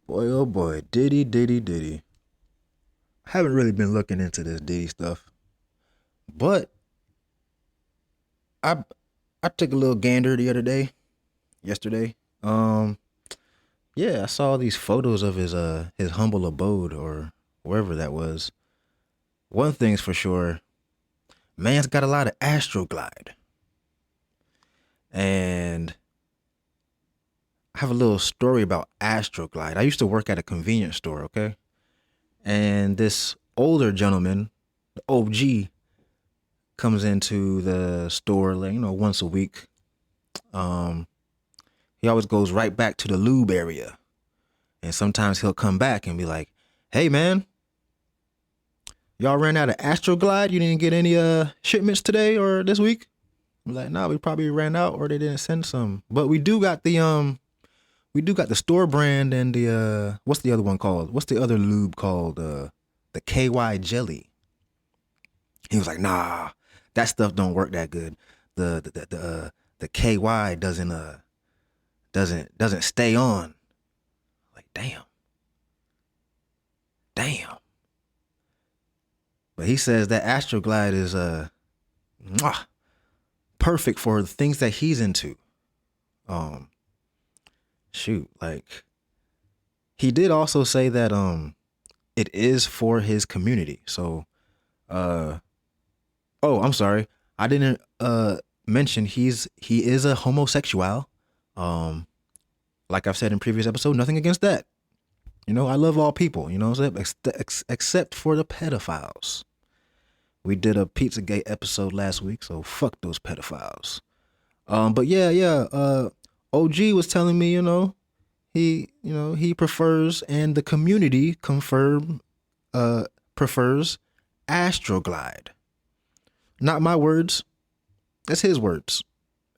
Boy, oh boy, Diddy, Diddy, Diddy. I haven't really been looking into this Diddy stuff, but I I took a little gander the other day, yesterday. Um, yeah, I saw these photos of his humble abode or wherever that was. One thing's for sure, man's got a lot of astroglide, and I have a little story about astroglide. I used to work at a convenience store, okay, and this older gentleman, the OG, comes into the store, like, once a week. Um, he always goes right back to the lube area, and sometimes he'll come back and be like, "Hey, man, y'all ran out of Astroglide. You didn't get any shipments today or this week?" I'm like, "Nah, we probably ran out, or they didn't send some. But we do got the store brand and the what's the other one called? What's the other lube called? The KY jelly." He was like, "Nah, that stuff don't work that good. The KY doesn't stay on." Like, damn, damn. But he says that Astroglide is mwah, perfect for the things that he's into. Um, shoot, like he did also say that it is for his community. So uh oh, I'm sorry. I didn't mention he is a homosexual. Um like I've said in previous episode, nothing against that. I love all people, what I'm saying? Except for the pedophiles. We did a Pizzagate episode last week, so fuck those pedophiles. But yeah. OG was telling me, he prefers, and the community prefers Astroglide. Not my words. That's his words.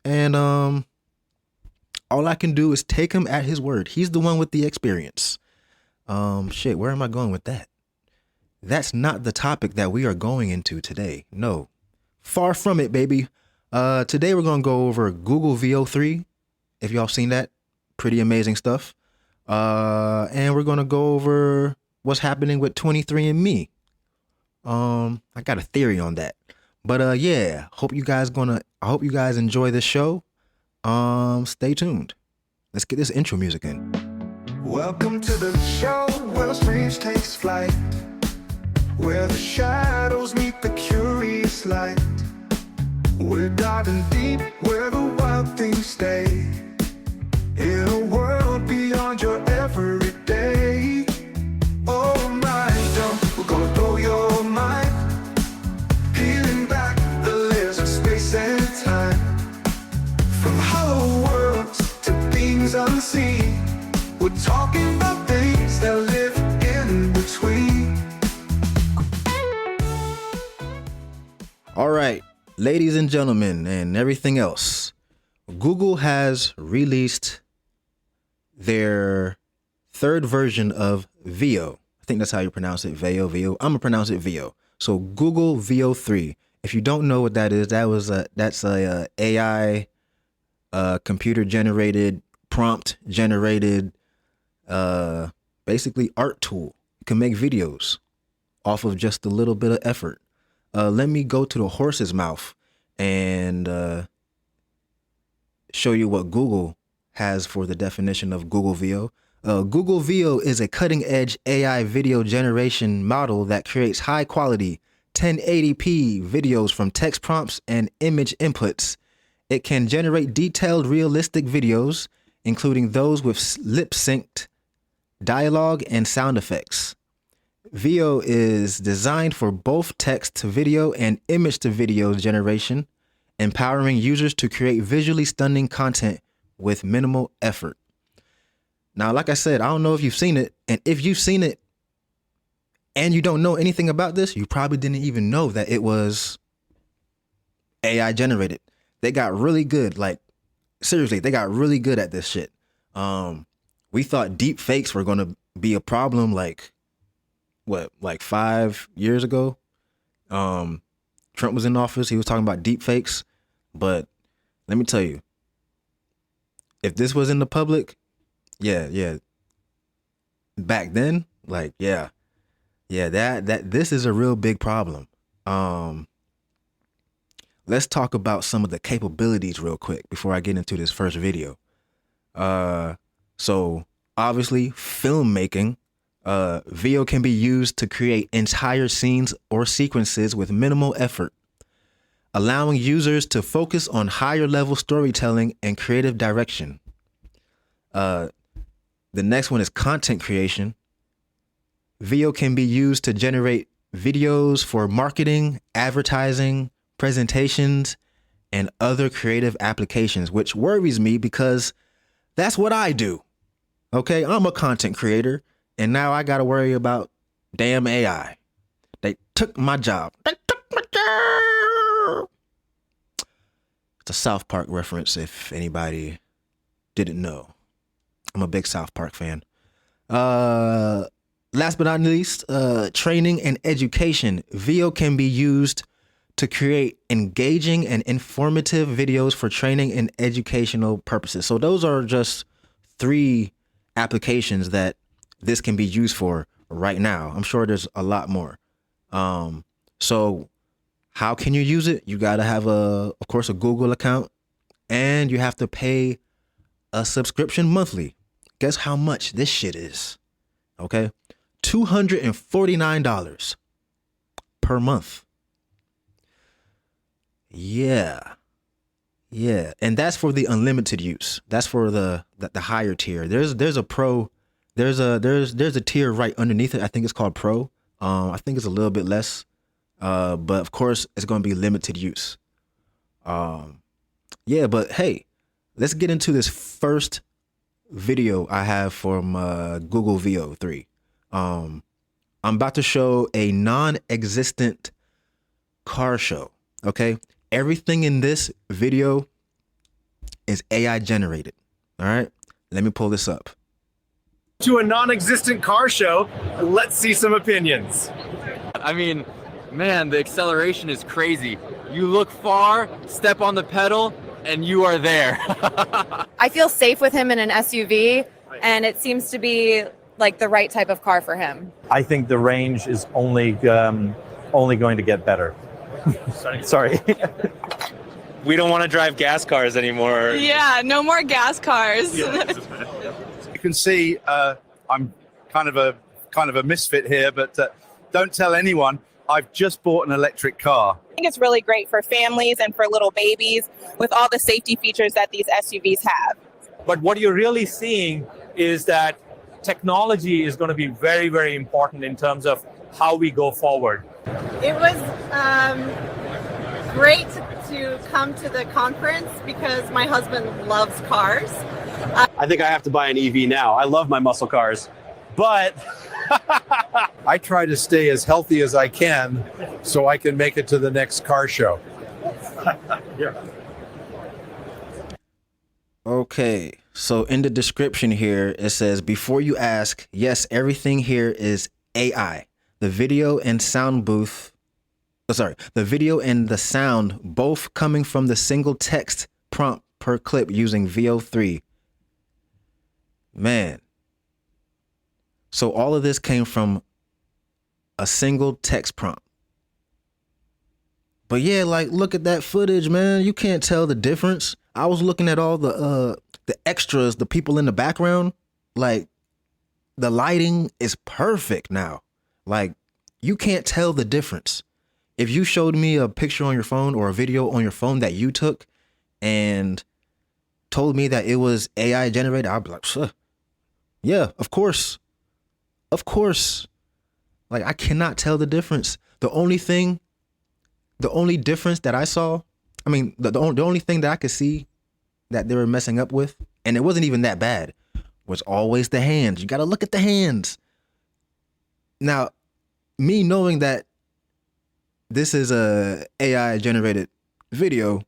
And all I can do is take him at his word. He's the one with the experience. Shit, where am I going with that? That's not the topic that we are going into today. No. Far from it, baby. Today we're gonna go over Google Veo3. If y'all seen that, pretty amazing stuff. And we're gonna go over what's happening with 23andMe. I got a theory on that. But yeah, I hope you guys enjoy this show. Stay tuned. Let's get this intro music in. Welcome to the show where strange takes flight, where the shadows meet the curious light. We're diving deep where the wild things stay, in a world beyond your everyday. Oh my, we're gonna blow your mind, peeling back the layers of space and time, from hollow worlds to things unseen. We're talking about things that live in between. All right, ladies and gentlemen, and everything else. Google has released their third version of Veo. I think that's how you pronounce it, Veo. I'm gonna pronounce it Veo. So Google Veo3. If you don't know what that is, that's a AI, computer generated, prompt generated, basically art tool. You can make videos off of just a little bit of effort. Let me go to the horse's mouth and show you what Google has for the definition of Google Veo. Google Veo is a cutting-edge AI video generation model that creates high-quality 1080p videos from text prompts and image inputs. It can generate detailed, realistic videos, including those with lip-synced dialogue and sound effects. Veo is designed for both text to video and image to video generation, empowering users to create visually stunning content with minimal effort. Now, like I said, I don't know if you've seen it, and if you've seen it and you don't know anything about this, you probably didn't even know that it was AI generated. They got really good, like seriously, they got really good at this shit. We thought deep fakes were gonna be a problem like 5 years ago. Trump was in office, he was talking about deep fakes, but let me tell you, if this was in the public, yeah, Back then, like, yeah, that this is a real big problem. Um, let's talk about some of the capabilities real quick before I get into this first video. So obviously filmmaking, video can be used to create entire scenes or sequences with minimal effort, allowing users to focus on higher level storytelling and creative direction. The next one is content creation. Video can be used to generate videos for marketing, advertising, presentations, and other creative applications, which worries me because that's what I do. Okay, I'm a content creator, and now I got to worry about damn AI. They took my job. They took my job. It's a South Park reference if anybody didn't know. I'm a big South Park fan. Last but not least, training and education. Video can be used to create engaging and informative videos for training and educational purposes. So those are just 3 applications that this can be used for right now. I'm sure there's a lot more. So how can you use it? You got to have of course, a Google account, and you have to pay a subscription monthly. Guess how much this shit is? Okay. $249 per month. Yeah. And that's for the unlimited use. That's for the higher tier. There's a pro, there's a tier right underneath it. I think it's called Pro. I think it's a little bit less. But of course it's going to be limited use. Yeah, but hey, let's get into this first video I have from Google Veo3. I'm about to show a non-existent car show. Okay, everything in this video is AI generated. All right, let me pull this up. To a non-existent car show, let's see some opinions. I mean, man, the acceleration is crazy. You look far, step on the pedal, and you are there. I feel safe with him in an SUV, and it seems to be like the right type of car for him. I think the range is only going to get better. Sorry. We don't want to drive gas cars anymore. Yeah, no more gas cars. You can see I'm kind of a misfit here, but don't tell anyone. I've just bought an electric car. I think it's really great for families and for little babies with all the safety features that these SUVs have. But what you're really seeing is that technology is going to be very, very important in terms of how we go forward. It was great to come to the conference because my husband loves cars. I think I have to buy an EV now. I love my muscle cars, but I try to stay as healthy as I can so I can make it to the next car show. Okay, so in the description here, it says, before you ask, yes, everything here is AI. The video and the video and the sound both coming from the single text prompt per clip using Veo3. Man. So all of this came from a single text prompt. But yeah, like, look at that footage, man. You can't tell the difference. I was looking at all the extras, the people in the background. Like, the lighting is perfect now. Like, you can't tell the difference. If you showed me a picture on your phone or a video on your phone that you took and told me that it was AI generated, I'd be like, yeah, of course. Of course. Like, I cannot tell the difference. The only difference that I saw, I mean, the only thing that I could see that they were messing up with, and it wasn't even that bad, was always the hands. You got to look at the hands. Now, me knowing that this is a AI generated video,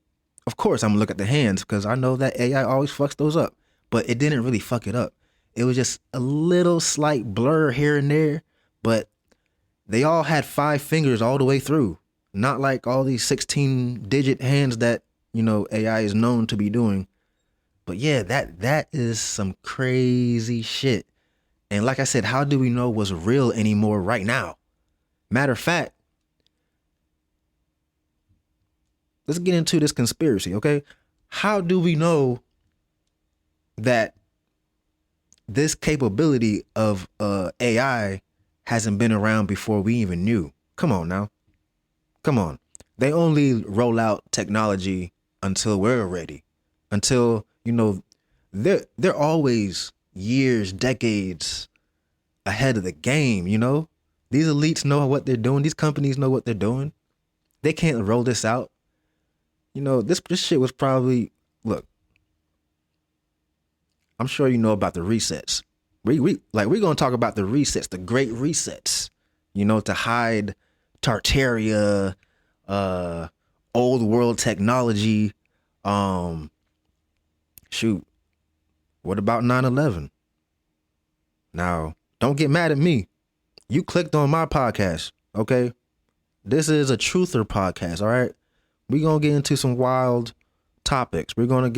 of course I'm gonna look at the hands because I know that AI always fucks those up, but it didn't really fuck it up. It was just a little slight blur here and there, but they all had 5 fingers all the way through. Not like all these 16-digit hands that, you know, AI is known to be doing. But yeah, that is some crazy shit. And like I said, how do we know what's real anymore right now? Matter of fact, let's get into this conspiracy, okay? How do we know that this capability of AI hasn't been around before we even knew? Come on now. Come on. They only roll out technology until we're ready. Until, they're always years, decades ahead of the game, These elites know what they're doing. These companies know what they're doing. They can't roll this out. This shit was probably, look, I'm sure you know about the resets. We're gonna talk about the resets, the great resets, to hide Tartaria, old world technology. Shoot. What about 9/11? Now, don't get mad at me. You clicked on my podcast, okay? This is a truther podcast, all right? We're gonna get into some wild topics. We're gonna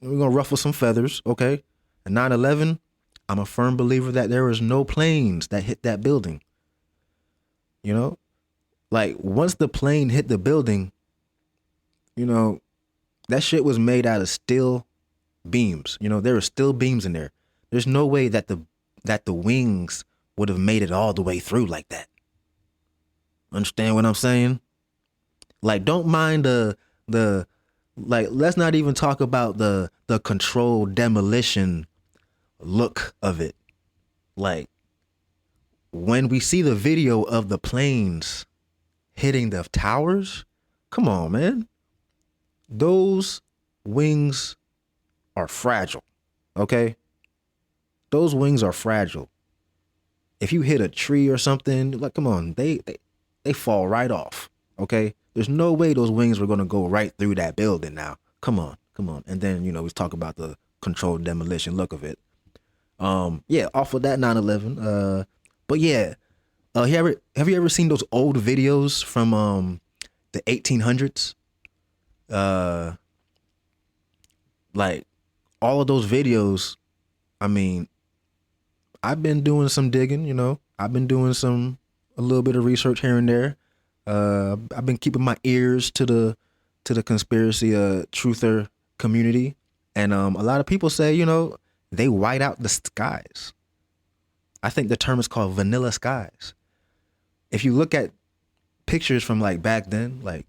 ruffle some feathers, okay? And 9/11, I'm a firm believer that there was no planes that hit that building. Like once the plane hit the building, that shit was made out of steel beams. There were steel beams in there. There's no way that the wings would have made it all the way through like that. Understand what I'm saying? Like, don't mind let's not even talk about the controlled demolition look of it. Like, when we see the video of the planes hitting the towers, come on, man. Those wings are fragile, okay? Those wings are fragile. If you hit a tree or something, like, come on, they fall right off, okay? There's no way those wings were going to go right through that building now. Come on. And then, we talk about the controlled demolition look of it. Yeah, off of that 9/11. But yeah, have you ever seen those old videos from the 1800s? Like all of those videos, I mean, I've been doing some digging, I've been doing a little bit of research here and there. I've been keeping my ears to the conspiracy truther community, and a lot of people say, they white out the skies. I think the term is called vanilla skies. If you look at pictures from like back then, like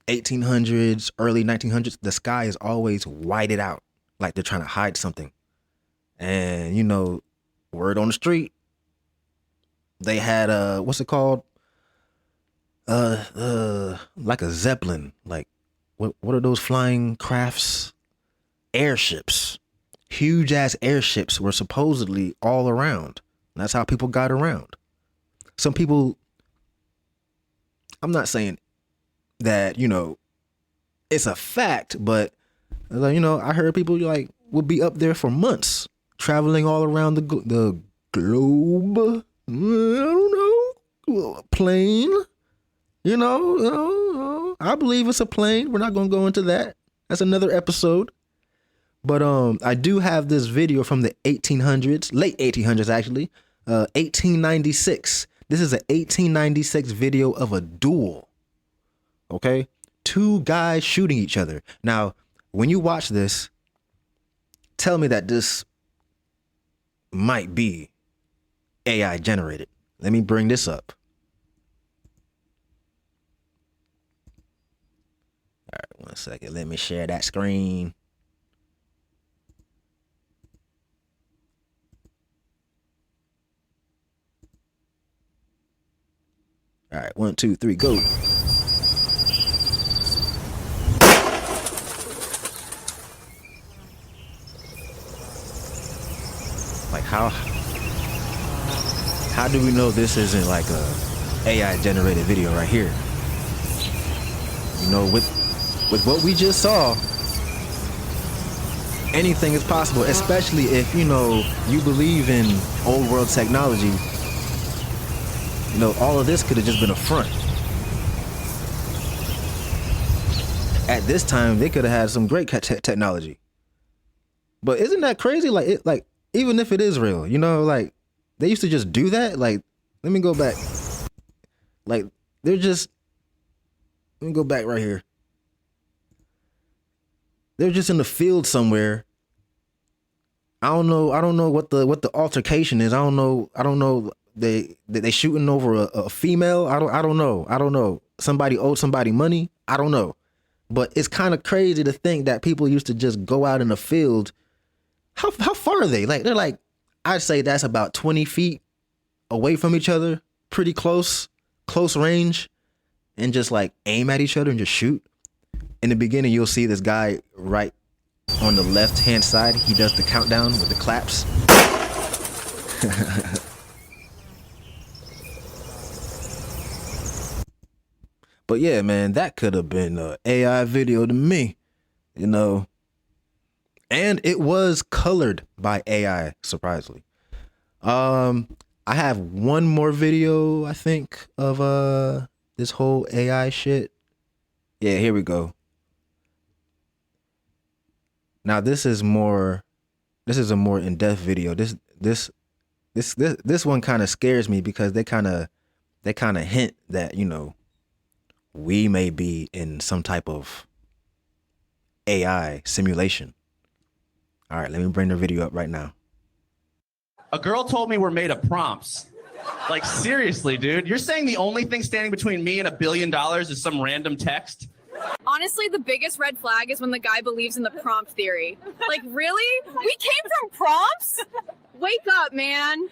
1800s, early 1900s, the sky is always whited out, like they're trying to hide something. And word on the street, they had what's it called? Like a Zeppelin. Like what are those flying crafts? Airships. Huge ass airships were supposedly all around. And that's how people got around. Some people, I'm not saying that, it's a fact, but I heard people would be up there for months, traveling all around the globe. I don't know, plane. I believe it's a plane. We're not gonna go into that. That's another episode. But I do have this video from the 1800s, late 1800s actually, 1896. This is an 1896 video of a duel. Okay, 2 guys shooting each other. Now, when you watch this, tell me that this might be AI generated. Let me bring this up. All right, 1 second. Let me share that screen. All right, 1, 2, 3, go. Like how do we know this isn't like a AI generated video right here? With what we just saw, anything is possible, especially if you believe in old world technology. All of this could have just been a front. At this time, they could have had some great technology. But isn't that crazy? even if it is real, you know, like they used to just do that. Like, let me go back. Like, they're just, let me go back right here. They're just in the field somewhere. I don't know what the altercation is. I don't know. They shooting over a female. I don't know. Somebody owed somebody money. I don't know. But it's kind of crazy to think that people used to just go out in the field. How far are they? Like, they're like, I'd say that's about 20 feet away from each other, pretty close range, and just like aim at each other and just shoot. In the beginning, you'll see this guy right on the left hand side. He does the countdown with the claps. But yeah, man, that could have been an AI video to me, you know. And it was colored by AI, surprisingly. I have one more video, I think, of this whole AI shit. Yeah, here we go. Now this is a more in-depth video. This one kind of scares me because they kind of hint that, you know, we may be in some type of AI simulation. All right, let me bring the video up right now. A girl told me we're made of prompts. Like, seriously, dude, you're saying the only thing standing between me and $1 billion is some random text? Honestly, the biggest red flag is when the guy believes in the prompt theory. Like, really? We came from prompts? Wake up, man.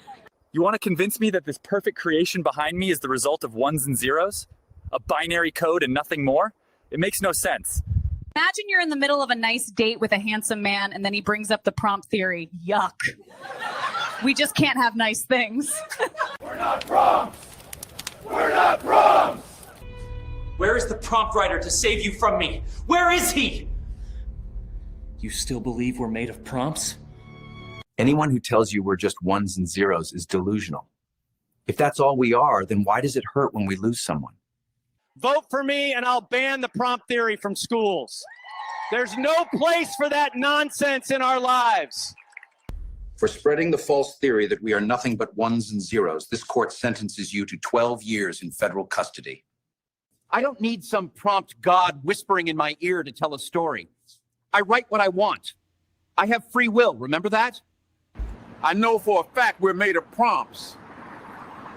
You want to convince me that this perfect creation behind me is the result of ones and zeros? A binary code and nothing more? It makes no sense. Imagine you're in the middle of a nice date with a handsome man and then he brings up the prompt theory. Yuck. We just can't have nice things. We're not prompts. We're not prompts. Where is the prompt writer to save you from me? Where is he? You still believe we're made of prompts? Anyone who tells you we're just ones and zeros is delusional. If that's all we are, then why does it hurt when we lose someone? Vote for me and I'll ban the prompt theory from schools. There's no place for that nonsense in our lives. For spreading the false theory that we are nothing but ones and zeros, this court sentences you to 12 years in federal custody. I don't need some prompt God whispering in my ear to tell a story. I write what I want. I have free will, remember that? I know for a fact we're made of prompts.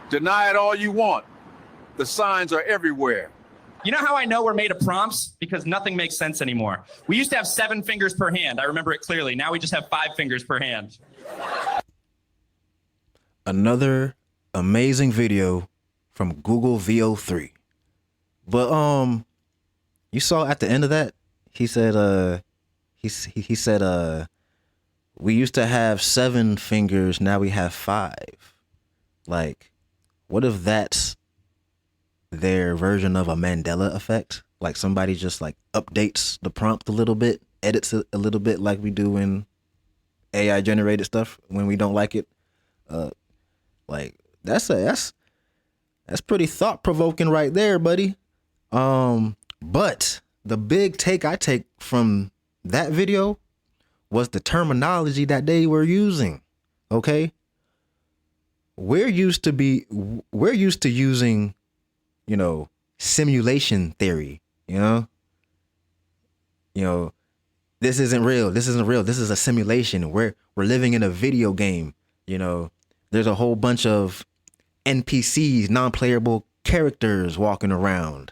Deny it all you want. The signs are everywhere. You know how I know we're made of prompts? Because nothing makes sense anymore. We used to have 7 fingers per hand. I remember it clearly. Now we just have 5 fingers per hand. Another amazing video from Google Veo3. But you saw at the end of that, he said he said we used to have 7 fingers, now we have 5. Like, what if that's their version of a Mandela effect? Like, somebody just like updates the prompt a little bit, edits it a little bit, like we do in AI generated stuff when we don't like it. Like, that's pretty thought provoking right there, buddy. But the big take I take from that video was the terminology that they were using. Okay, we're used to using, you know, simulation theory. You know, this isn't real. This isn't real. This is a simulation. We're living in a video game. You know, there's a whole bunch of NPCs, non-playable characters walking around.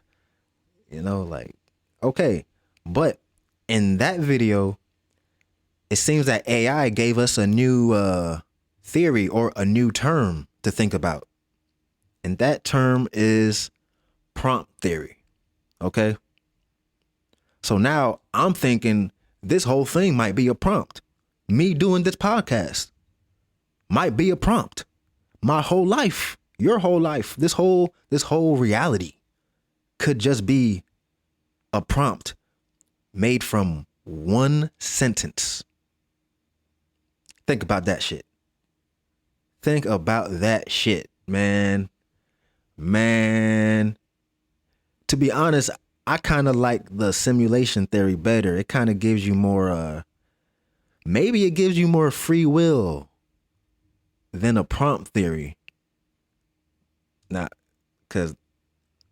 You know, like, okay. But in that video, it seems that AI gave us a new theory or a new term to think about. And that term is prompt theory. Okay. So now I'm thinking this whole thing might be a prompt. Me doing this podcast might be a prompt. My whole life, your whole life, this whole reality could just be a prompt made from one sentence. Think about that shit. Think about that shit, man. Man. To be honest, I kind of like the simulation theory better. It kind of gives you more, maybe it gives you more free will. than a prompt theory. Now, because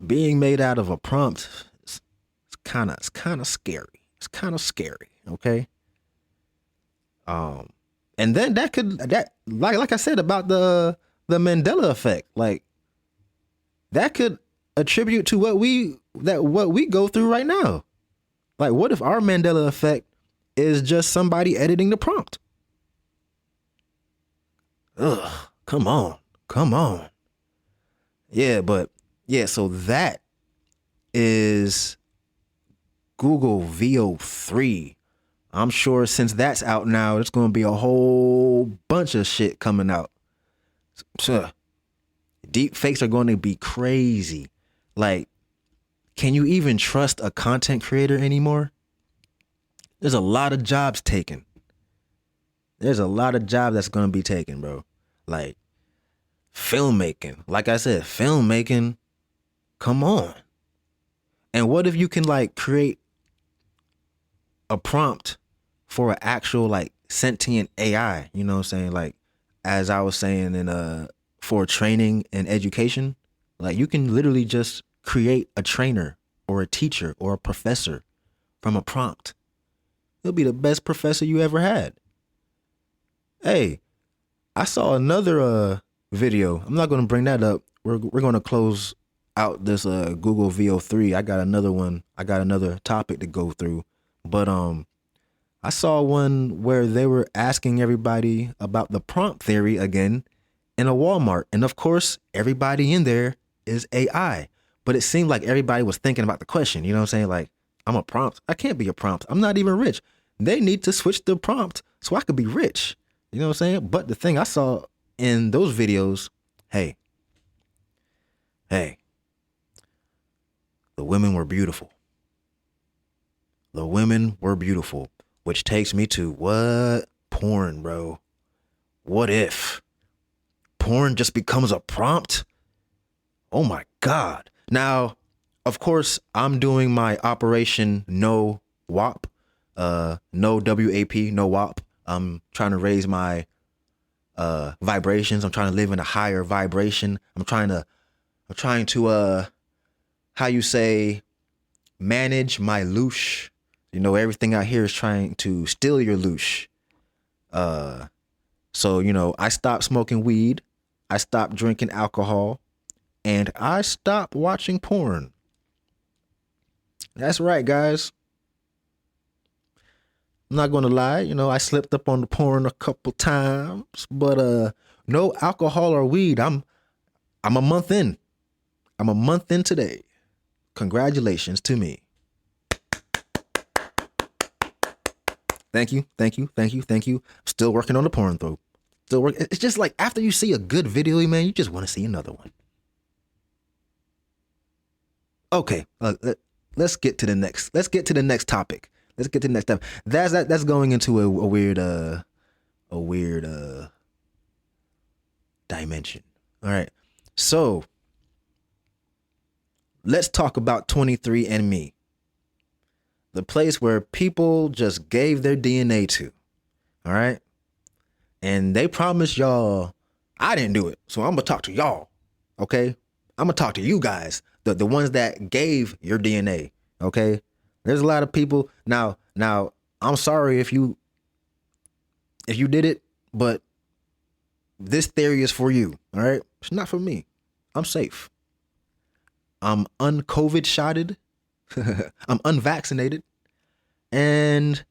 being made out of a prompt is kind of scary. It's kind of scary. Okay. And then that like I said about the Mandela effect, like that could attribute to what we go through right now. Like, what if our Mandela effect is just somebody editing the prompt? Ugh, come on. Yeah, but yeah, so that is Google Veo3. I'm sure since that's out now, it's going to be a whole bunch of shit coming out. So, deep fakes are going to be crazy. Like, can you even trust a content creator anymore? There's a lot of jobs taken. There's a lot of jobs that's going to be taken, bro. Like, filmmaking. Like I said, filmmaking. Come on. And what if you can like create a prompt for an actual like sentient AI? You know what I'm saying? Like, as I was saying in for training and education, like you can literally just create a trainer or a teacher or a professor from a prompt. He'll be the best professor you ever had. Hey, I saw another video. I'm not going to bring that up. We're going to close out this Google Veo3. I got another one. I got another topic to go through. But I saw one where they were asking everybody about the prompt theory again in a Walmart. And of course, everybody in there is AI. But it seemed like everybody was thinking about the question. You know what I'm saying? Like, I'm a prompt. I can't be a prompt. I'm not even rich. They need to switch the prompt so I could be rich. You know what I'm saying? But the thing I saw in those videos, hey, the women were beautiful. The women were beautiful, which takes me to what? Porn, bro. What if porn just becomes a prompt? Oh my God. Now, of course, I'm doing my Operation No WAP, no WAP, no WAP. I'm trying to raise my vibrations. I'm trying to live in a higher vibration. I'm trying to how you say, manage my loosh. You know, everything out here is trying to steal your loosh. So, you know, I stopped smoking weed. I stopped drinking alcohol. And I stopped watching porn. That's right, guys. I'm not gonna lie, you know, I slipped up on the porn a couple times, but no alcohol or weed. I'm a month in. I'm a month in today. Congratulations to me. Thank you. Still working on the porn though. Still work. It's just like after you see a good video, man, you just want to see another one. Okay, let's get to the next. Let's get to the next topic. Let's get to the next step. That's going into a weird dimension. All right. So let's talk about 23andMe. The place where people just gave their DNA to. All right. And they promised y'all, I didn't do it. So I'm gonna talk to y'all. Okay. I'm gonna talk to you guys, the ones that gave your DNA. Okay. There's a lot of people now. I'm sorry if you did it, but this theory is for you. All right. It's not for me. I'm safe. I'm un-COVID shotted. I'm unvaccinated. And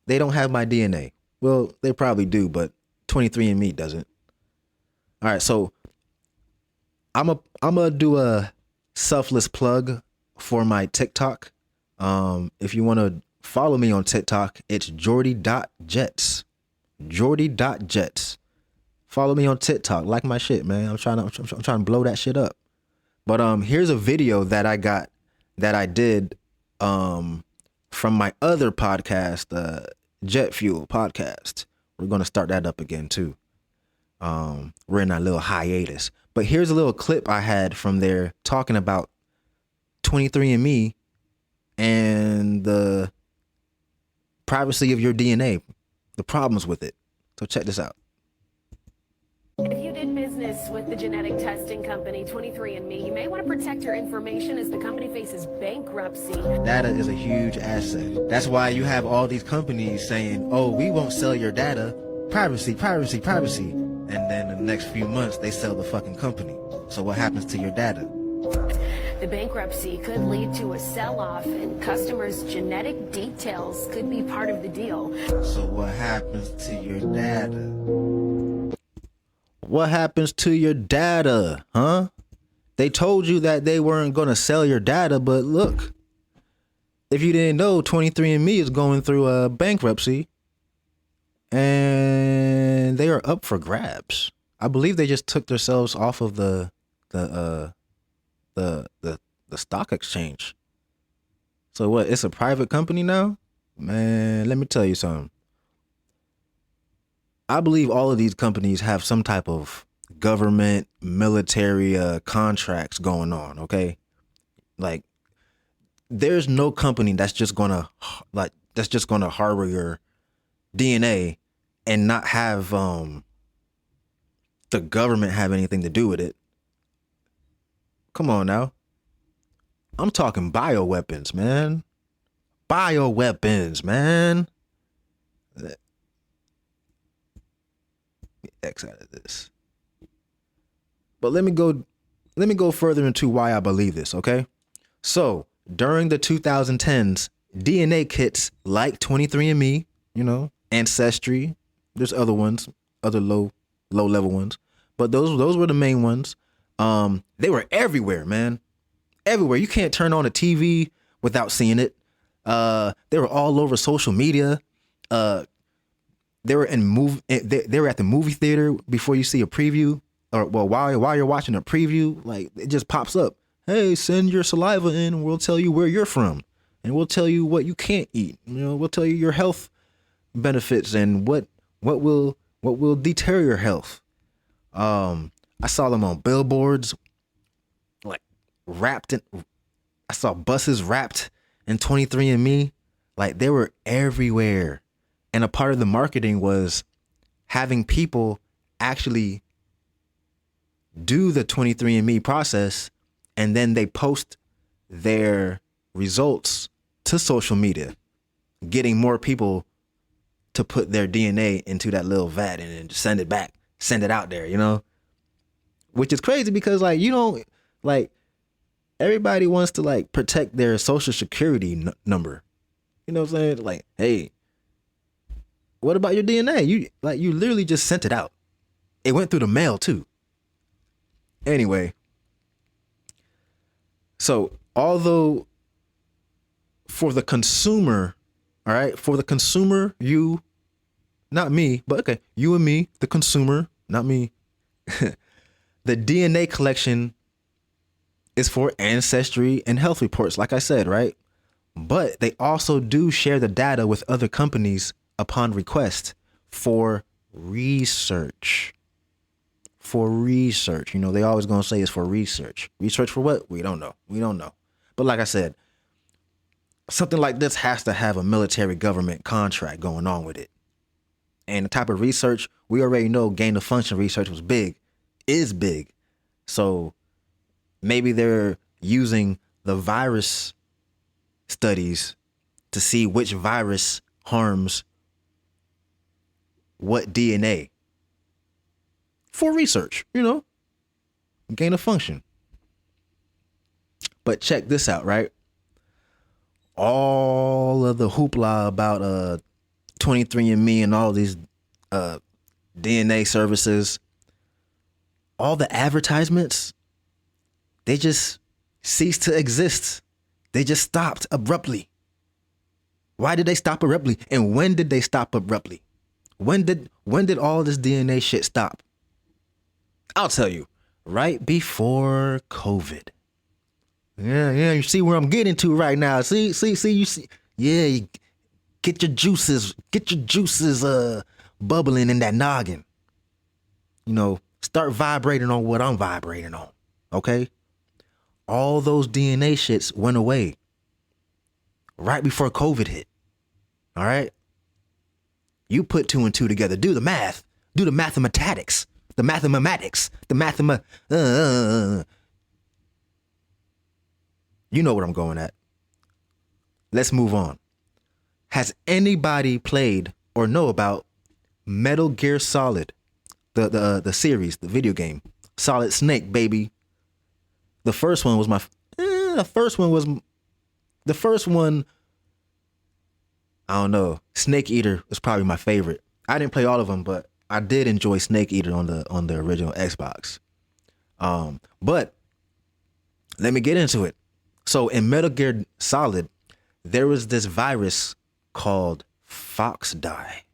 they don't have my DNA. Well, they probably do, but 23andMe doesn't. All right, so I'm gonna do a selfless plug for my TikTok. If you want to follow me on TikTok, it's jordy.jets. Jordy.jets. Follow me on TikTok. Like my shit, man. I'm trying to blow that shit up. But here's a video that I did from my other podcast, Jet Fuel podcast. We're gonna start that up again too. We're in that little hiatus. But here's a little clip I had from there talking about 23andMe and the privacy of your DNA, the problems with it. So check this out. If did business with the genetic testing company 23andMe. You may want to protect your information as the company faces bankruptcy. Data is a huge asset. That's why you have all these companies saying, oh, we won't sell your data. Privacy, privacy, privacy. And then in the next few months, they sell the fucking company. So what happens to your data? The bankruptcy could lead to a sell-off, and customers' genetic details could be part of the deal. So what happens to your data? What happens to your data, huh? They told you that they weren't going to sell your data, but look, if you didn't know, 23andMe is going through a bankruptcy, and they are up for grabs. I believe they just took themselves off of the stock exchange. So what? It's a private company now? Man, let me tell you something. I believe all of these companies have some type of government, military contracts going on, okay? Like, there's no company that's just gonna harbor your DNA and not have the government have anything to do with it. Come on now. I'm talking bioweapons, man. Bioweapons, man. X out of this. But let me go further into why I believe this, okay? So, during the 2010s, DNA kits like 23andMe, Ancestry, there's other ones, other low level ones, but those were the main ones. They were everywhere, man. Everywhere. You can't turn on a TV without seeing it. They were all over social media. They were they were at the movie theater before you see a preview, or while you're watching a preview, like it just pops up. Hey, send your saliva in and we'll tell you where you're from. And we'll tell you what you can't eat. We'll tell you your health benefits and what will deter your health. I saw them on billboards, like wrapped in. I saw buses wrapped in 23andMe, like they were everywhere. And a part of the marketing was having people actually do the 23andMe process, and then they post their results to social media, getting more people to put their DNA into that little vat and then send it back, send it out there, which is crazy because everybody wants to protect their social security number. You know what I'm saying? Like, hey, what about your DNA? You literally just sent it out. It went through the mail too. Anyway, so although for the consumer, all right, for the consumer, you, not me, but okay, you and me, the consumer, not me, the DNA collection is for Ancestry and health reports, like I said, right? But they also do share the data with other companies upon request for research. For research. They always going to say it's for research. Research for what? We don't know. But like I said, something like this has to have a military government contract going on with it. And the type of research, we already know gain of function research is big. So maybe they're using the virus studies to see which virus harms what DNA for research, gain of function. But check this out, right? All of the hoopla about 23andMe and all these DNA services, all the advertisements, they just ceased to exist. They just stopped abruptly. Why did they stop abruptly? And when did they stop abruptly? When did all this DNA shit stop? I'll tell you, right before COVID. Yeah, you see where I'm getting to right now. See, you see. Yeah, you get your juices bubbling in that noggin. Start vibrating on what I'm vibrating on. Okay? All those DNA shits went away right before COVID hit. All right? You put 2 and 2 together. Do the math. Do the mathematics. the mathematics, you know where I'm going at. Let's move on. Has anybody played or know about Metal Gear Solid, the series, the video game? Solid Snake, baby. The first one was the first one, I don't know. Snake Eater was probably my favorite. I didn't play all of them, but I did enjoy Snake Eater on the original Xbox. But let me get into it. So in Metal Gear Solid, there was this virus called Fox Die.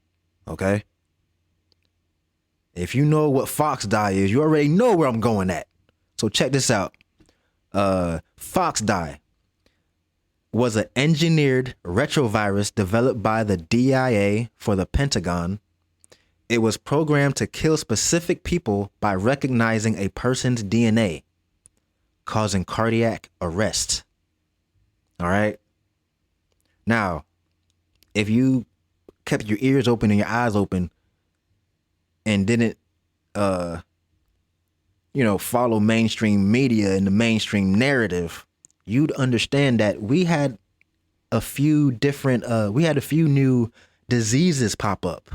Okay? If you know what Fox Die is, you already know where I'm going at. So check this out. Fox Die was an engineered retrovirus developed by the DIA for the Pentagon. It was programmed to kill specific people by recognizing a person's DNA, causing cardiac arrest. All right. Now, if you kept your ears open and your eyes open and didn't, follow mainstream media and the mainstream narrative, you'd understand that we had a few new diseases pop up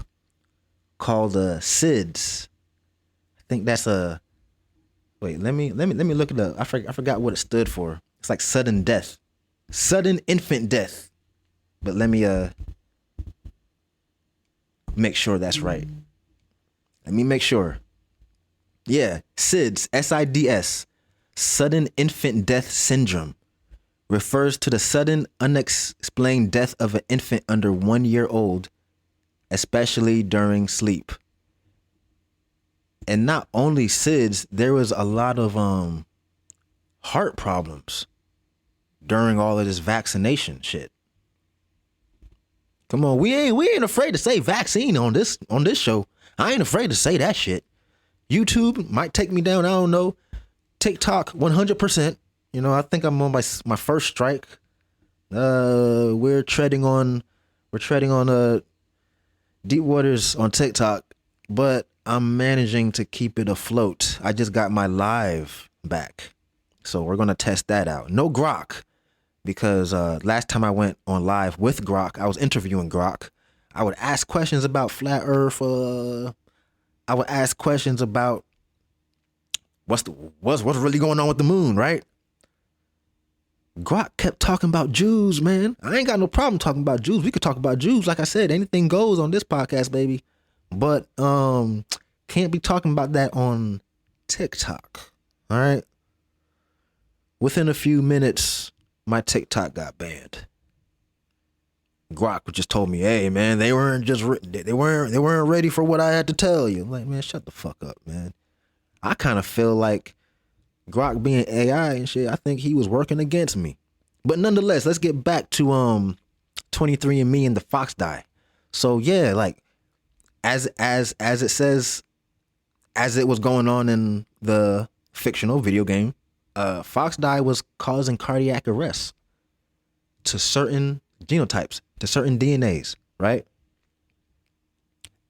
called SIDS. I think that's wait, let me look it up. I forgot what it stood for. It's like sudden infant death. But let me make sure that's right. Let me make sure. Yeah, SIDS, SIDS, sudden infant death syndrome, refers to the sudden unexplained death of an infant under 1 year old, especially during sleep. And not only SIDS, there was a lot of heart problems during all of this vaccination shit. Come on, we ain't afraid to say vaccine on this show. I ain't afraid to say that shit. YouTube might take me down, I don't know. TikTok 100%. I think I'm on my first strike. We're treading on deep waters on TikTok, but I'm managing to keep it afloat. I just got my live back, so we're gonna test that out. No Grok, because last time I went on live with Grok, I was interviewing Grok. I would ask questions about flat Earth. I would ask questions about what's really going on with the moon, right? Grok kept talking about Jews, man. I ain't got no problem talking about Jews. We could talk about Jews. Like I said, anything goes on this podcast, baby. But can't be talking about that on TikTok. All right. Within a few minutes, my TikTok got banned. Grok just told me, "Hey, man, they weren't ready for what I had to tell you." I'm like, man, shut the fuck up, man. I kind of feel like Grok being AI and shit, I think he was working against me. But nonetheless, let's get back to 23andMe and the Fox Die. So yeah, like as it says, as it was going on in the fictional video game, Fox Die was causing cardiac arrest to certain genotypes, to certain DNAs, right?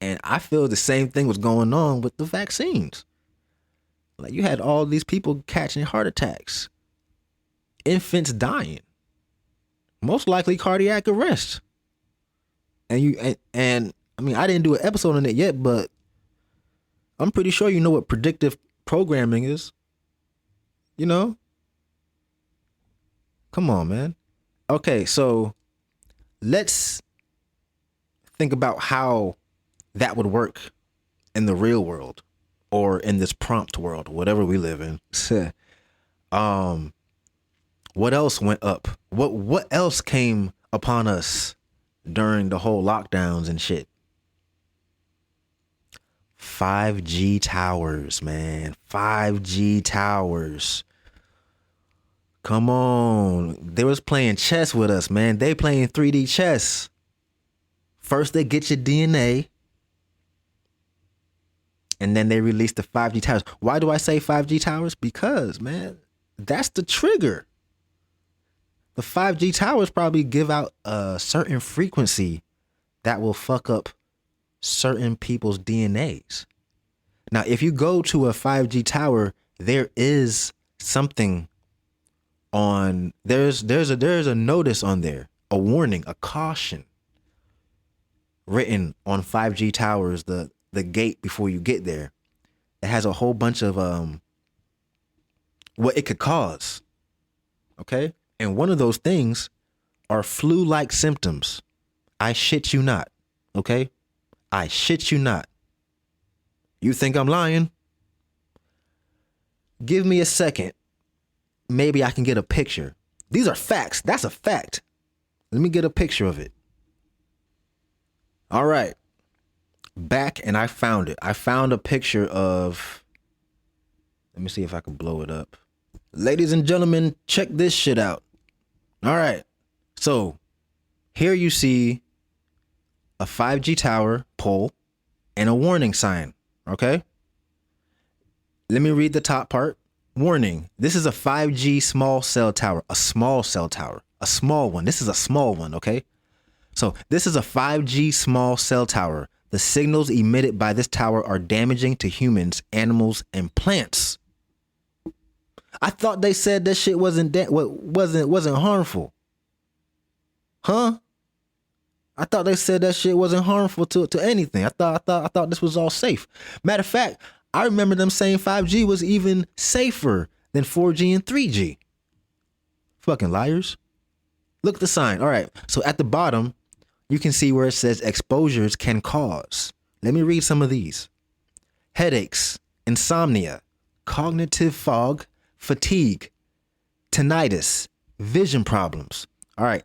And I feel the same thing was going on with the vaccines. Like you had all these people catching heart attacks, infants dying, most likely cardiac arrest. And I mean, I didn't do an episode on it yet, but I'm pretty sure you know what predictive programming is. Come on, man. Okay, so let's think about how that would work in the real world or in this prompt world, whatever we live in. What else went up? What else came upon us during the whole lockdowns and shit? 5G towers, man. 5G towers. Come on. They was playing chess with us, man. They playing 3D chess. First they get your DNA, and then they release the 5G towers. Why do I say 5G towers? Because, man, that's the trigger. The 5G towers probably give out a certain frequency that will fuck up certain people's DNAs. Now, if you go to a 5G tower, there is something on there's a notice on there, a warning, a caution written on 5G towers, the gate before you get there. It has a whole bunch of what it could cause. Okay? And one of those things are flu-like symptoms. I shit you not. Okay? I shit you not. You think I'm lying? Give me a second. Maybe I can get a picture. These are facts. That's a fact. Let me get a picture of it. All right. Back, and I found it. I found a picture of, let me see if I can blow it up. Ladies and gentlemen, check this shit out. All right. So here you see a 5G tower pole and a warning sign. Okay. Let me read the top part. Warning. This is a 5G small cell tower. A small cell tower. A small one. This is a small one. Okay. So this is a 5G small cell tower. The signals emitted by this tower are damaging to humans, animals, and plants. I thought they said that shit wasn't harmful. Huh? I thought they said that shit wasn't harmful to anything. I thought this was all safe. Matter of fact, I remember them saying 5G was even safer than 4G and 3G. Fucking liars. Look at the sign. All right. So at the bottom, you can see where it says exposures can cause. Let me read some of these. Headaches, insomnia, cognitive fog, fatigue, tinnitus, vision problems. All right.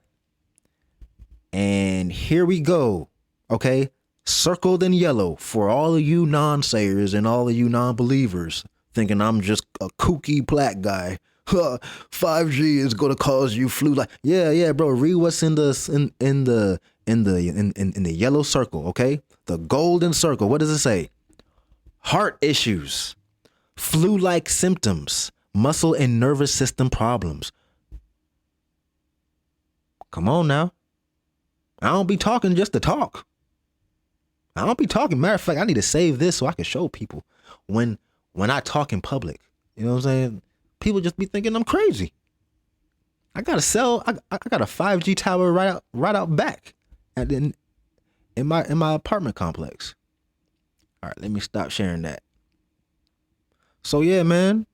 And here we go. Okay. Circled in yellow for all of you non-sayers and all of you non-believers thinking I'm just a kooky black guy. 5G is gonna cause you flu like yeah, bro. Read what's in the yellow circle, okay? The golden circle. What does it say? Heart issues, flu-like symptoms, muscle and nervous system problems. Come on now. I don't be talking just to talk. I don't be talking. Matter of fact, I need to save this so I can show people when I talk in public. You know what I'm saying? People just be thinking I'm crazy. I got a 5G tower right out back in my apartment complex. All right, let me stop sharing that. So yeah, man.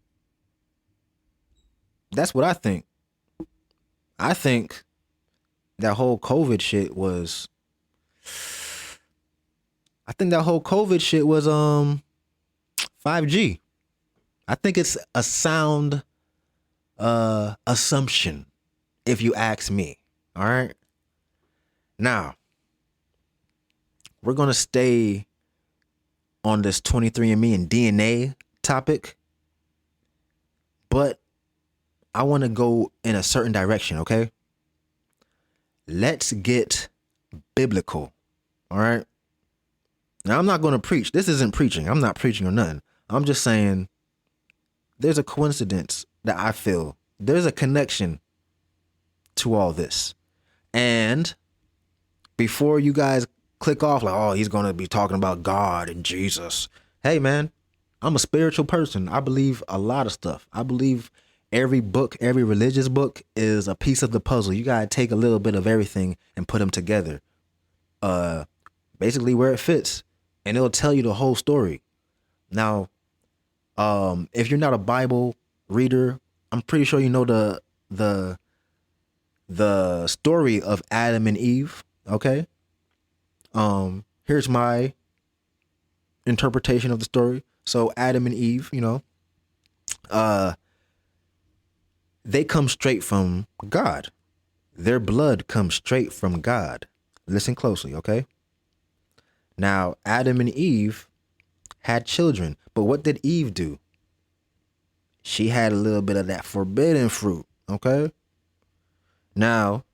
That's what I think. I think that whole COVID shit was 5G. I think it's a sound assumption, if you ask me. All right. Now, we're going to stay on this 23andMe and DNA topic, but I want to go in a certain direction, okay? Let's get biblical. All right. Now, I'm not going to preach. This isn't preaching. I'm not preaching or nothing. I'm just saying there's a coincidence that I feel. There's a connection to all this. And before you guys click off like, oh, he's going to be talking about God and Jesus. Hey, man, I'm a spiritual person. I believe a lot of stuff. I believe every book, every religious book is a piece of the puzzle. You got to take a little bit of everything and put them together. Basically where it fits. And it'll tell you the whole story. Now, if you're not a Bible reader, I'm pretty sure you know the story of Adam and Eve. Okay. Here's my interpretation of the story. So Adam and Eve, they come straight from God. Their blood comes straight from God. Listen closely, okay? Now, Adam and Eve had children, but what did Eve do? She had a little bit of that forbidden fruit, okay? Now,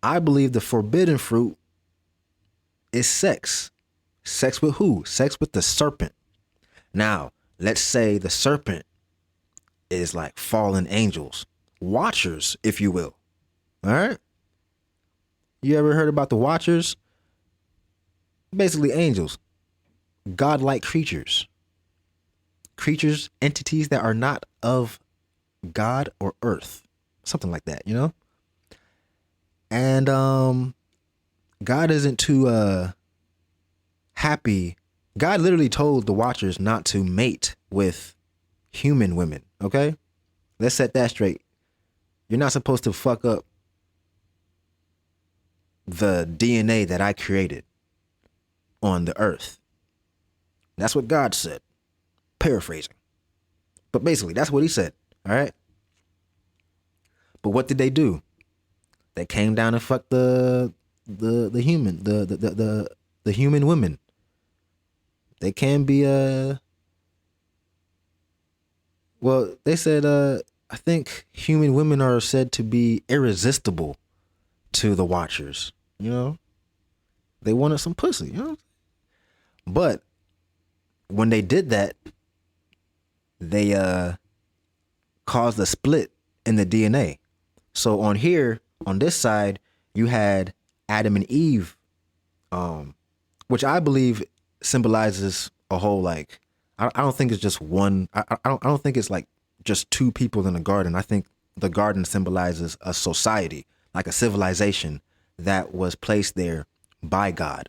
I believe the forbidden fruit is sex. Sex with who? Sex with the serpent. Now, let's say the serpent is like fallen angels, watchers, if you will. All right? You ever heard about the watchers? Basically angels, godlike creatures. creatures, entities that are not of God or earth. Something like that, you know? And God isn't too happy. God literally told the Watchers not to mate with human women, okay? Let's set that straight. You're not supposed to fuck up the DNA that I created on the earth. That's what God said. Paraphrasing. But basically, that's what he said, all right? But what did they do? They came down and fucked the human women. They can be well, they said I think human women are said to be irresistible to the Watchers, you know? They wanted some pussy, you know? But when they did that, they caused a split in the DNA. So on here, on this side, you had Adam and Eve, which I believe symbolizes a whole, like, I don't think it's just one. I don't think it's like just two people in a garden. I think the garden symbolizes a society, like a civilization that was placed there by God.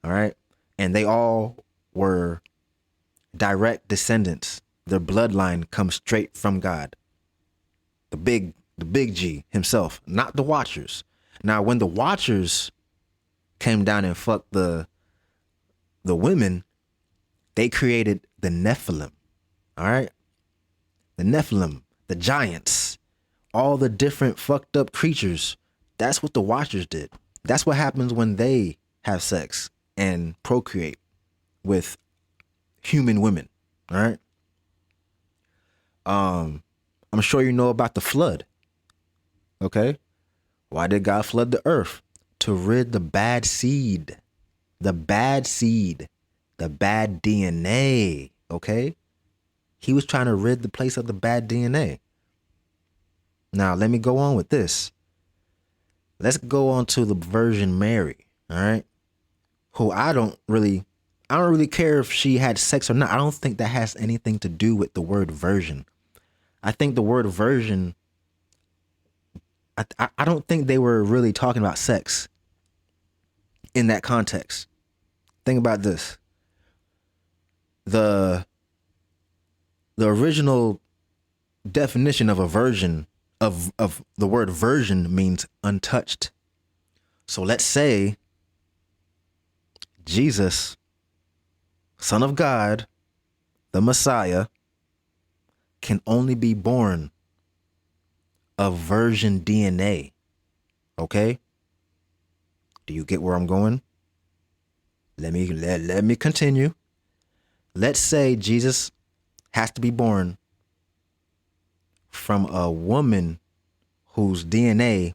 All right. And they all were direct descendants. Their bloodline comes straight from God. The big G himself, not the Watchers. Now, when the Watchers came down and fucked the women, they created the Nephilim. All right. The Nephilim, the giants, all the different fucked up creatures. That's what the Watchers did. That's what happens when they have sex and procreate with human women. All right. I'm sure you know about the flood. Okay. Why did God flood the earth? To rid the bad seed, the bad DNA. Okay. He was trying to rid the place of the bad DNA. Now, let me go on with this. Let's go on to the Virgin Mary. All right. Who I don't really care if she had sex or not. I don't think that has anything to do with the word virgin. I think the word virgin, I don't think they were really talking about sex in that context. Think about this. The original definition of a virgin, of the word virgin, means untouched. So let's say Jesus, Son of God, the Messiah, can only be born of virgin DNA. Okay? Do you get where I'm going? Let me continue. Let's say Jesus has to be born from a woman whose DNA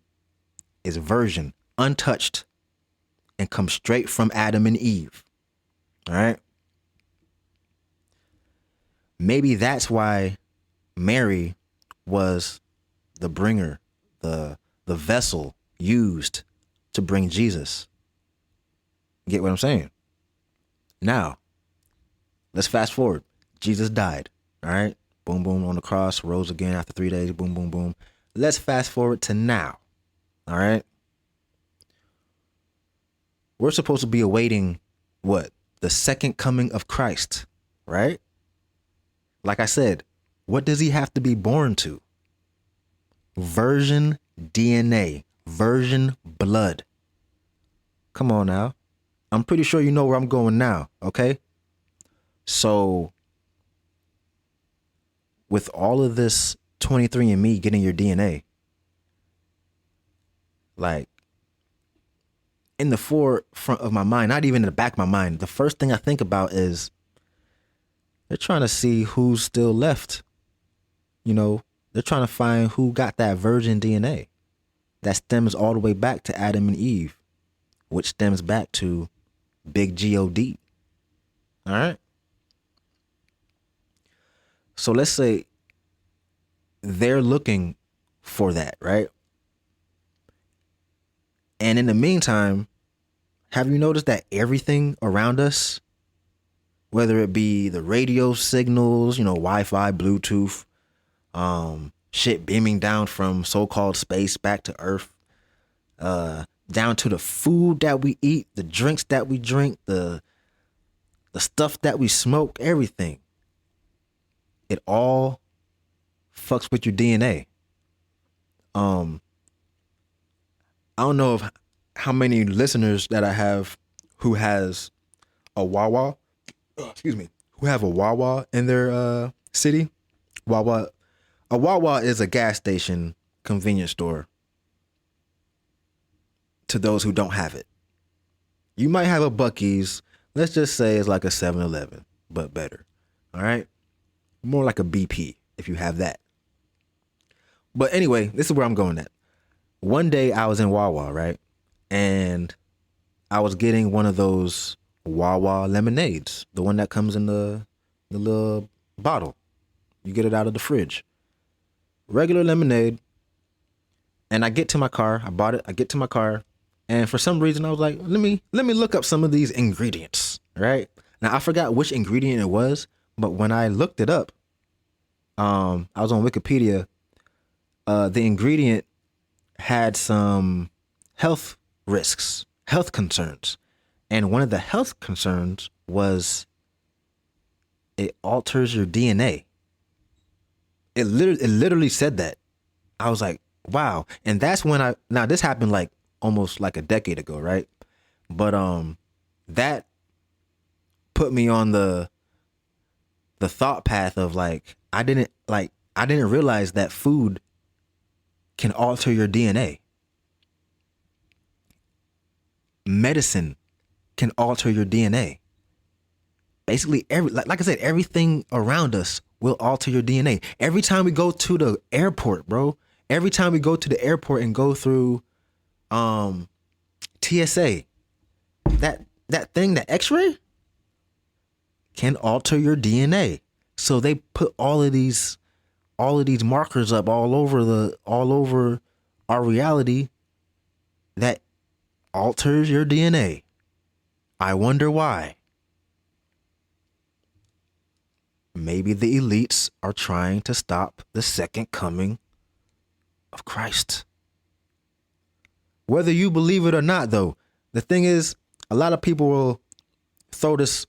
is virgin, untouched, and comes straight from Adam and Eve. All right? Maybe that's why Mary was the bringer, the vessel used to bring Jesus. Get what I'm saying? Now, let's fast forward. Jesus died. All right? Boom, boom, on the cross, rose again after 3 days. Boom, boom, boom. Let's fast forward to now. All right? We're supposed to be awaiting what? The second coming of Christ, right? Like I said, what does he have to be born to? Virgin DNA, virgin blood. Come on now. I'm pretty sure you know where I'm going now, okay? So, with all of this 23andMe getting your DNA, like, in the forefront of my mind, not even in the back of my mind, the first thing I think about is they're trying to see who's still left. You know, they're trying to find who got that virgin DNA that stems all the way back to Adam and Eve, which stems back to Big God. All right. So let's say they're looking for that, right? And in the meantime, have you noticed that everything around us, whether it be the radio signals, Wi-Fi, Bluetooth, shit beaming down from so-called space back to Earth, down to the food that we eat, the drinks that we drink, the stuff that we smoke, everything. It all fucks with your DNA. I don't know how many listeners that I have who has a Wawa, who have a Wawa in their city. A Wawa is a gas station convenience store to those who don't have it. You might have a Buc-ee's. Let's just say it's like a 7-Eleven, but better. All right? More like a BP if you have that. But anyway, this is where I'm going at. One day I was in Wawa, right? And I was getting one of those Wawa lemonades, the one that comes in the little bottle. You get it out of the fridge. Regular lemonade. And I get to my car. I bought it. I get to my car. And for some reason I was like, let me look up some of these ingredients, right? Now I forgot which ingredient it was, but when I looked it up, I was on Wikipedia. The ingredient had some health risks, health concerns. And one of the health concerns was it alters your DNA. It literally said that. I was like, wow. And that's when now this happened like almost like a decade ago, right? But that put me on the thought path of like I didn't realize that food can alter your DNA. Medicine can alter your DNA. Basically, like I said, everything around us will alter your DNA. Every time we go to the airport, bro. Every time we go to the airport and go through TSA, that thing, that X-ray, can alter your DNA. So they put all of these markers up all over our reality that alters your DNA. I wonder why. Maybe the elites are trying to stop the second coming of Christ. Whether you believe it or not, though, the thing is, a lot of people will throw this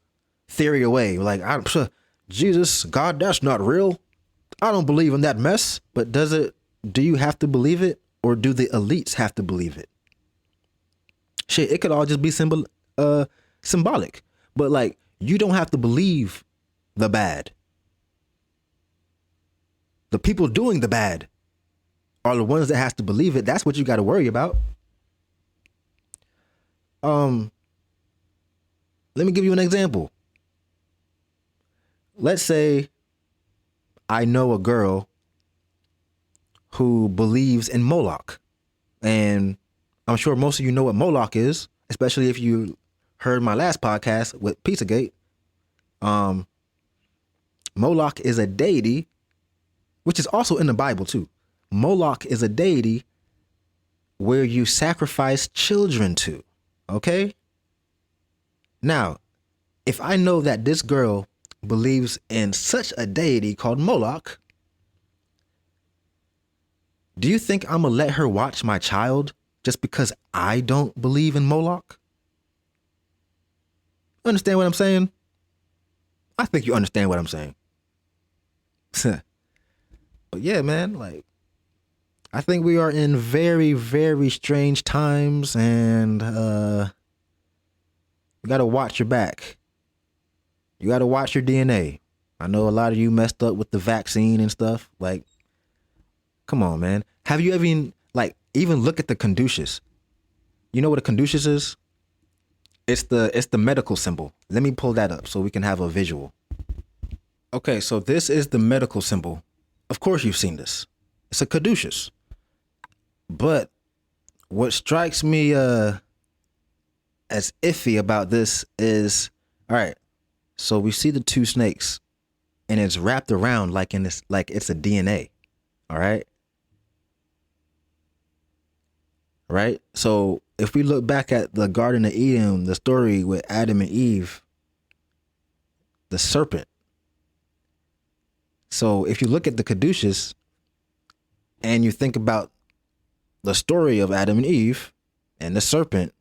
theory away. Like, I'm sure Jesus, God, that's not real. I don't believe in that mess. But do you have to believe it, or do the elites have to believe it? Shit, it could all just be symbolic. But like, you don't have to believe the bad. The people doing the bad are the ones that has to believe it. That's what you got to worry about. Let me give you an example. Let's say I know a girl who believes in Moloch. And I'm sure most of you know what Moloch is, especially if you heard my last podcast with Pizzagate. Moloch is a deity, which is also in the Bible too. Moloch is a deity where you sacrifice children to. Okay? Now, if I know that this girl believes in such a deity called Moloch, do you think I'm gonna let her watch my child just because I don't believe in Moloch? Understand what I'm saying? I think you understand what I'm saying. But yeah, man, like, I think we are in very, very strange times, and you gotta watch your back. You gotta watch your DNA. I know a lot of you messed up with the vaccine and stuff. Like, come on, man. Have you ever even look at the caduceus? You know what a caduceus is? It's the medical symbol. Let me pull that up so we can have a visual. Okay, so this is the medical symbol. Of course you've seen this. It's a caduceus. But what strikes me as iffy about this is, all right, so we see the two snakes and it's wrapped around like it's a DNA. All right. Right. So if we look back at the Garden of Eden, the story with Adam and Eve, the serpent. So if you look at the Caduceus and you think about the story of Adam and Eve and the serpent,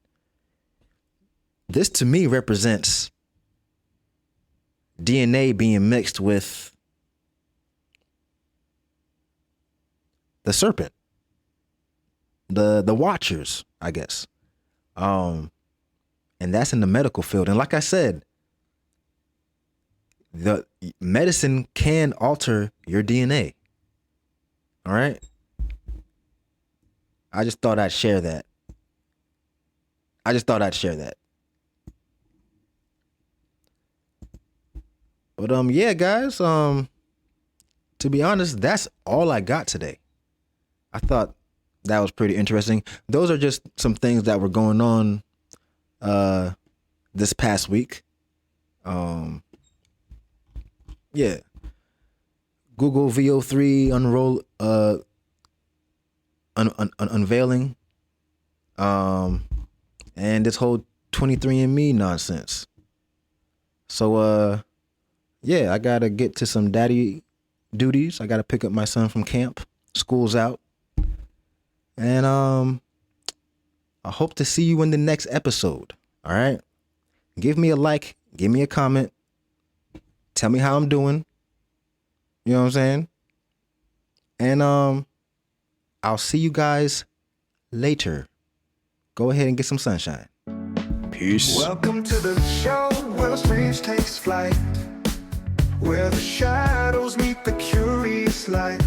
this to me represents DNA being mixed with the serpent, the watchers, I guess. And that's in the medical field. And like I said, the medicine can alter your DNA. All right. I just thought I'd share that. But yeah, guys, to be honest, that's all I got today. I thought that was pretty interesting. Those are just some things that were going on this past week. Yeah. Google Veo3 unveiling. And this whole 23andMe nonsense. So yeah, I gotta get to some daddy duties. I gotta pick up my son from camp. School's out. And I hope to see you in the next episode. All right. Give me a like, give me a comment. Tell me how I'm doing. You know what I'm saying? And I'll see you guys later. Go ahead and get some sunshine. Peace. Welcome to the show where strange takes flight, where the shadows meet the curious light.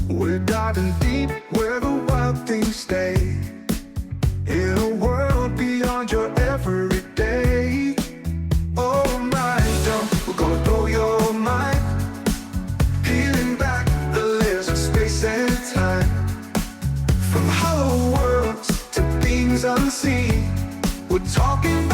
We're diving deep where the wild things stay, in a world beyond your everyday. Oh my, we're gonna blow your mind, peeling back the layers of space and time, from hollow worlds to things unseen. We're talking